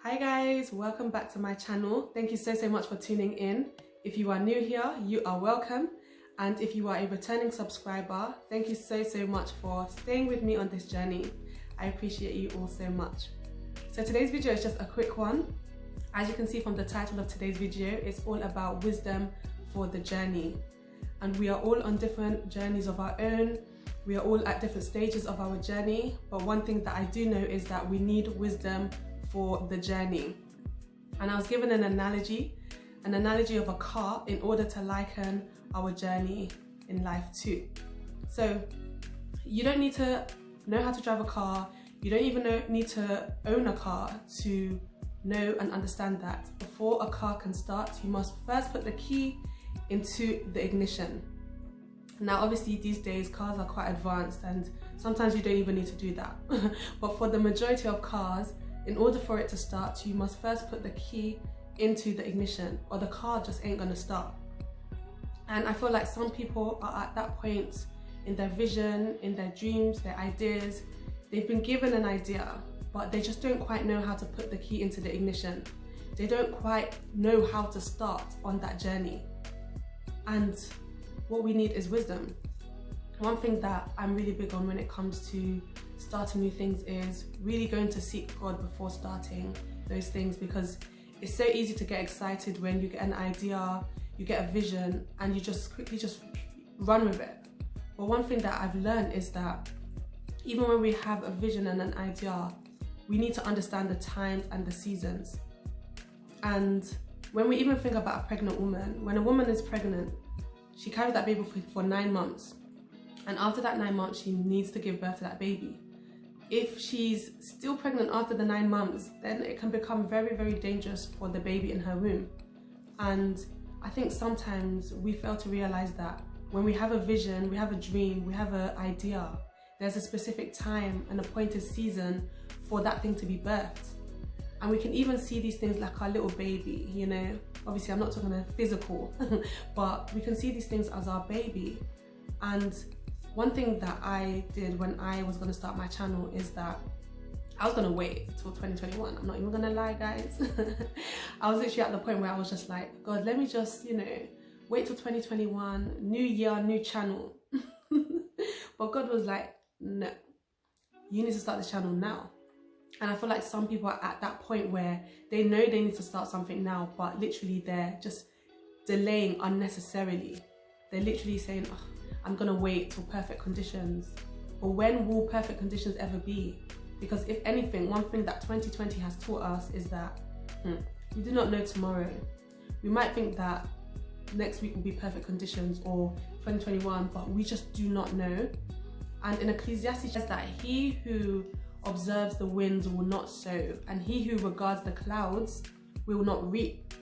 Hi guys, welcome back to my channel. Thank you so much for tuning in. If you are new here, you are welcome. And if you are a returning subscriber, thank you so much for staying with me on this journey. I appreciate you all so much. So today's video is just a quick one. As you can see from the title of today's video, it's all about wisdom for the journey. And we are all on different journeys of our own. We are all at different stages of our journey. But one thing that I do know is that we need wisdom for the journey. And I was given an analogy of a car in order to liken our journey in life too. So you don't need to know how to drive a car. You don't even need to own a car to know and understand that before a car can start, you must first put the key into the ignition. Now obviously these days cars are quite advanced and sometimes you don't even need to do that. But for the majority of cars, in order for it to start, you must first put the key into the ignition or the car just ain't gonna start. And I feel like some people are at that point in their vision, in their dreams, their ideas. They've been given an idea, but they just don't quite know how to put the key into the ignition. They don't quite know how to start on that journey. And what we need is wisdom. One thing that I'm really big on when it comes to starting new things is really going to seek God before starting those things, because it's so easy to get excited when you get an idea, you get a vision, and you just quickly just run with it. But one thing that I've learned is that even when we have a vision and an idea, we need to understand the times and the seasons. And when we even think about a pregnant woman, when a woman is pregnant, she carries that baby for 9 months. And after that 9 months, she needs to give birth to that baby. If she's still pregnant after the 9 months, then it can become very dangerous for the baby in her womb. And I think sometimes we fail to realize that when we have a vision, we have a dream, we have an idea, there's a specific time, an appointed season for that thing to be birthed. And we can even see these things like our little baby, you know. Obviously I'm not talking about physical, but we can see these things as our baby. And one thing that I did when I was going to start my channel is that I was going to wait till 2021. I'm not even going to lie, guys. I was literally at the point where I was just like, God, let me just, you know, wait till 2021, new year, new channel. But God was like, no, you need to start this channel now. And I feel like some people are at that point where they know they need to start something now, but literally they're just delaying unnecessarily. They're literally saying, oh, I'm gonna wait till perfect conditions. But when will perfect conditions ever be? Because if anything, one thing that 2020 has taught us is that we do not know tomorrow. We might think that next week will be perfect conditions or 2021, but we just do not know. And in Ecclesiastes says that he who observes the winds will not sow, and he who regards the clouds will not reap.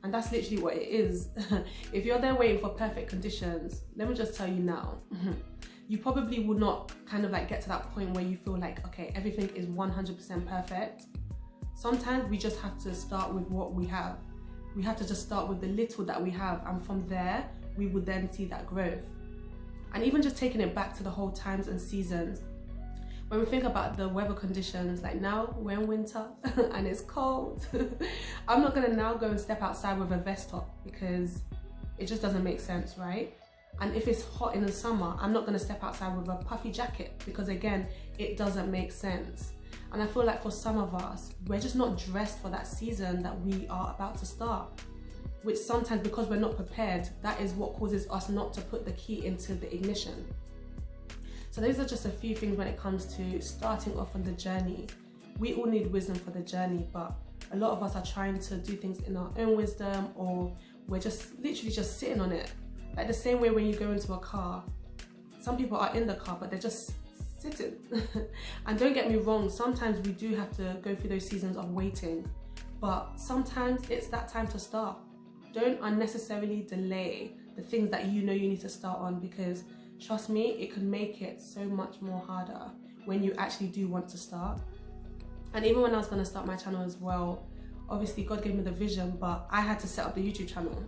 And that's literally what it is. If you're there waiting for perfect conditions, let me just tell you now, you probably will not kind of like get to that point where you feel like, okay, everything is 100% perfect. Sometimes we just have to start with what we have. We have to just start with the little that we have, and from there, we will then see that growth. And even just taking it back to the whole times and seasons, when we think about the weather conditions, like now we're in winter and it's cold, I'm not gonna now go and step outside with a vest top because it just doesn't make sense, right? And if it's hot in the summer, I'm not gonna step outside with a puffy jacket because again, it doesn't make sense. And I feel like for some of us, we're just not dressed for that season that we are about to start, which sometimes because we're not prepared, that is what causes us not to put the key into the ignition. So those are just a few things when it comes to starting off on the journey. We all need wisdom for the journey, but a lot of us are trying to do things in our own wisdom, or we're just literally just sitting on it. Like the same way when you go into a car, some people are in the car, but they're just sitting. And don't get me wrong, sometimes we do have to go through those seasons of waiting, but sometimes it's that time to start. Don't unnecessarily delay the things that you know you need to start on, because trust me, it can make it so much more harder when you actually do want to start. And even when I was going to start my channel as well, obviously God gave me the vision, but I had to set up the YouTube channel.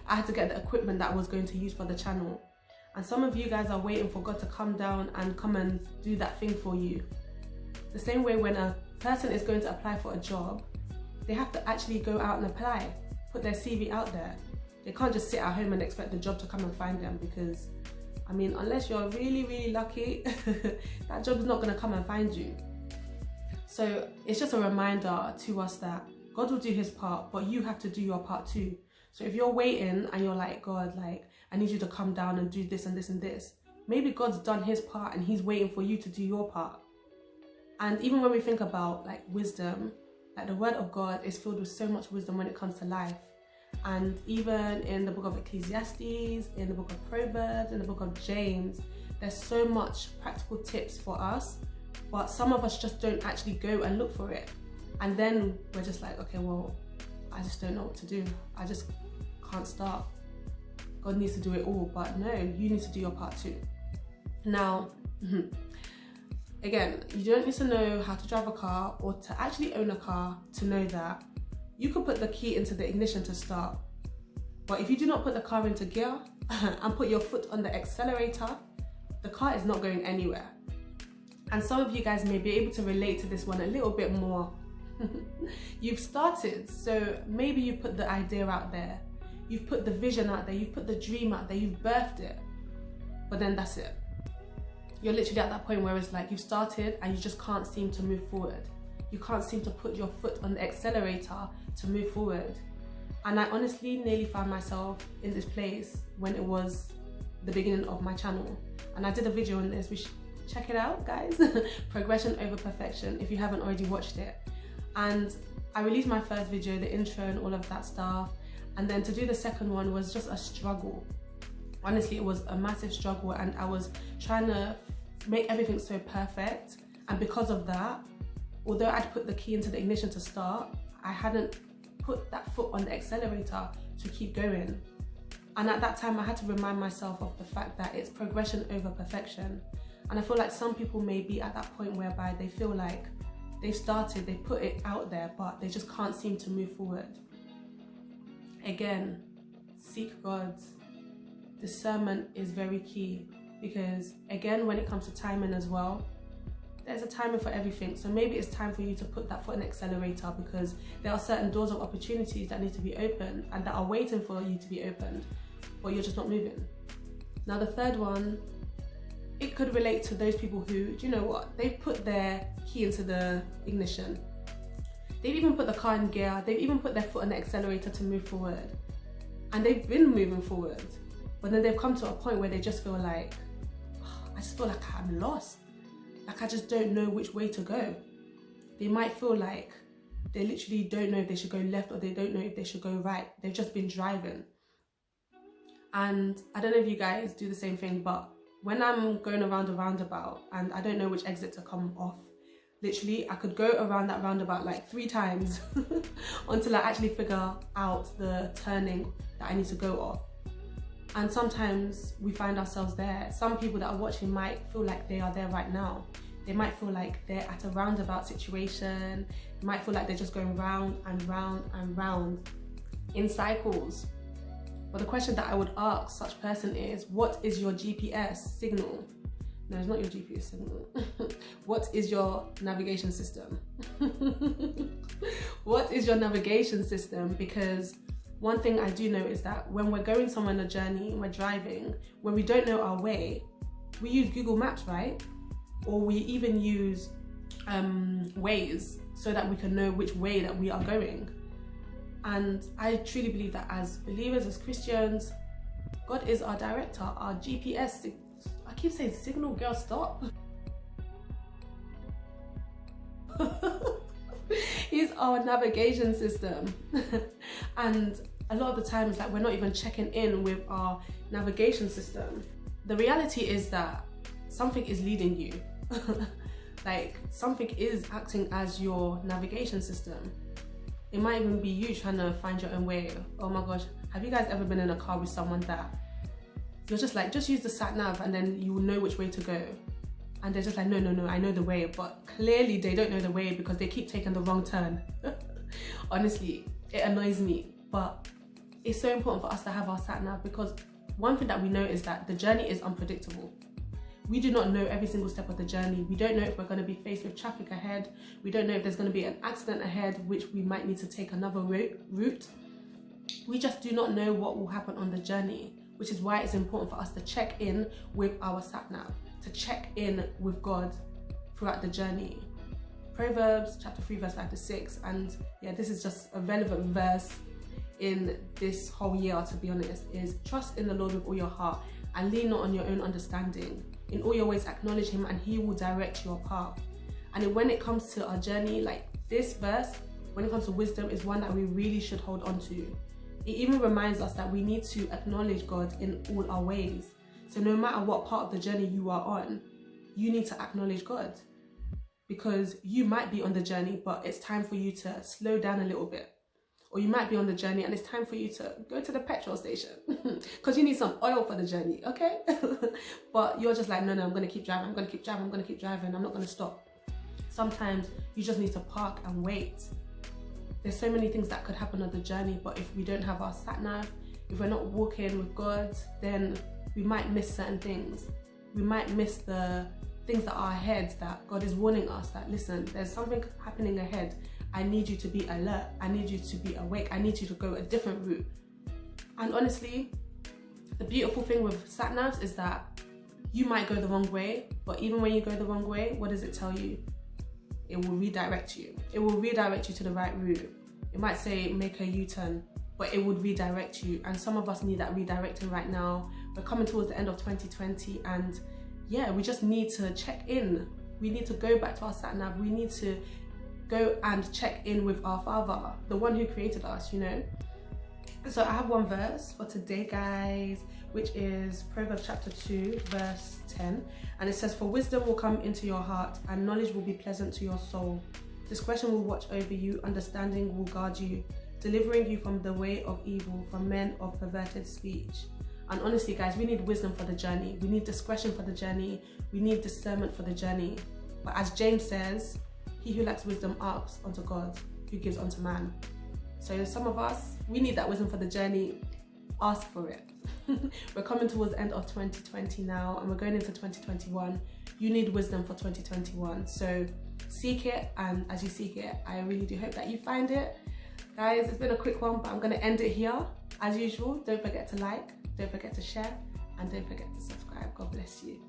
I had to get the equipment that I was going to use for the channel. And some of you guys are waiting for God to come down and come and do that thing for you. The same way when a person is going to apply for a job, they have to actually go out and apply, put their CV out there. They can't just sit at home and expect the job to come and find them, because I mean, unless you're really, really lucky, that job is not going to come and find you. So it's just a reminder to us that God will do his part, but you have to do your part too. So if you're waiting and you're like, God, like, I need you to come down and do this and this and this, maybe God's done his part and he's waiting for you to do your part. And even when we think about like wisdom, like the word of God is filled with so much wisdom when it comes to life. And even in the book of Ecclesiastes, in the book of Proverbs, in the book of James, there's so much practical tips for us, but some of us just don't actually go and look for it. And then we're just like, okay, well, I just don't know what to do. I just can't start. God needs to do it all, but no, you need to do your part too. Now, again, you don't need to know how to drive a car or to actually own a car to know that you could put the key into the ignition to start. But if you do not put the car into gear and put your foot on the accelerator, the car is not going anywhere. And some of you guys may be able to relate to this one a little bit more. You've started, so maybe you put the idea out there, you've put the vision out there, you've put the dream out there, you've birthed it, but then that's it. You're literally at that point where it's like you've started and you just can't seem to move forward. You can't seem to put your foot on the accelerator to move forward. And I honestly nearly found myself in this place when it was the beginning of my channel. And I did a video on this, we should check it out, guys. Progression over perfection, if you haven't already watched it. And I released my first video, the intro and all of that stuff. And then to do the second one was just a struggle. Honestly, it was a massive struggle, and I was trying to make everything so perfect. And because of that, although I'd put the key into the ignition to start, I hadn't put that foot on the accelerator to keep going. And at that time, I had to remind myself of the fact that it's progression over perfection. And I feel like some people may be at that point whereby they feel like they've started, they put it out there, but they just can't seem to move forward. Again, seek God. Discernment is very key, because again, when it comes to timing as well, there's a timing for everything. So maybe it's time for you to put that foot in the accelerator, because there are certain doors of opportunities that need to be opened and that are waiting for you to be opened, but you're just not moving. Now the third one, it could relate to those people who, do you know what, they've put their key into the ignition. They've even put the car in gear, they've even put their foot on the accelerator to move forward. And they've been moving forward. But then they've come to a point where they just feel like, oh, I just feel like I'm lost. Like I just don't know which way to go. They might feel like they literally don't know if they should go left or they don't know if they should go right. They've just been driving. And I don't know if you guys do the same thing, but when I'm going around a roundabout and I don't know which exit to come off, literally I could go around that roundabout like 3 times until I actually figure out the turning that I need to go off. And sometimes we find ourselves there. Some people that are watching might feel like they are there right now. They might feel like they're at a roundabout situation. They might feel like they're just going round and round and round in cycles. But the question that I would ask such person is, what is your GPS signal? No, it's not your GPS signal. What is your navigation system? What is your navigation system? Because one thing I do know is that when we're going somewhere on a journey, we're driving, when we don't know our way, we use Google Maps, right? Or we even use Waze so that we can know which way that we are going. And I truly believe that as believers, as Christians, God is our director, our GPS. I keep saying signal, girl, stop. He's our navigation system. And a lot of the times, like, we're not even checking in with our navigation system. The reality is that something is leading you. Like, something is acting as your navigation system. It might even be you trying to find your own way. Oh my gosh, have you guys ever been in a car with someone that you're just like, just use the sat nav and then you will know which way to go? And they're just like, no, I know the way. But clearly they don't know the way because they keep taking the wrong turn. Honestly, it annoys me. But it's so important for us to have our sat nav, because one thing that we know is that the journey is unpredictable. We do not know every single step of the journey. We don't know if we're going to be faced with traffic ahead. We don't know if there's going to be an accident ahead, which we might need to take another route. We just do not know what will happen on the journey, which is why it's important for us to check in with our sat-nav, to check in with God throughout the journey. Proverbs chapter 3 verse 5 to 6, and yeah, this is just a relevant verse in this whole year, to be honest, is trust in the Lord with all your heart and lean not on your own understanding. In all your ways acknowledge him and he will direct your path. And when it comes to our journey, like this verse, when it comes to wisdom, is one that we really should hold on to. It even reminds us that we need to acknowledge God in all our ways. So no matter what part of the journey you are on, you need to acknowledge God. Because you might be on the journey, but it's time for you to slow down a little bit. Or you might be on the journey and it's time for you to go to the petrol station because you need some oil for the journey, okay? But you're just like, no, I'm going to keep driving, I'm going to keep driving, I'm going to keep driving, I'm not going to stop. Sometimes you just need to park and wait. There's so many things that could happen on the journey, but if we don't have our sat-nav, if we're not walking with God, then we might miss certain things. We might miss the things that are ahead, that God is warning us that, listen, there's something happening ahead. I need you to be alert. I need you to be awake. I need you to go a different route. And honestly, the beautiful thing with sat-navs is that you might go the wrong way, but even when you go the wrong way, what does it tell you? It will redirect you. It will redirect you to the right route. It might say make a U-turn, but it would redirect you. And some of us need that redirecting right now. We're coming towards the end of 2020 and yeah, we just need to check in. We need to go back to our sat-nav. We need to go and check in with our Father, the one who created us, you know. So I have one verse for today, guys, which is Proverbs chapter 2 verse 10, and it says, for wisdom will come into your heart and knowledge will be pleasant to your soul. Discretion will watch over you, understanding will guard you, delivering you from the way of evil, from men of perverted speech. And honestly, guys, we need wisdom for the journey. We need discretion for the journey. We need discernment for the journey. But as James says, he who lacks wisdom asks unto God, who gives unto man. So some of us, we need that wisdom for the journey. Ask for it. We're coming towards the end of 2020 now, and we're going into 2021. You need wisdom for 2021. So seek it, and as you seek it, I really do hope that you find it. Guys, it's been a quick one, but I'm going to end it here. As usual, don't forget to like, don't forget to share, and don't forget to subscribe. God bless you.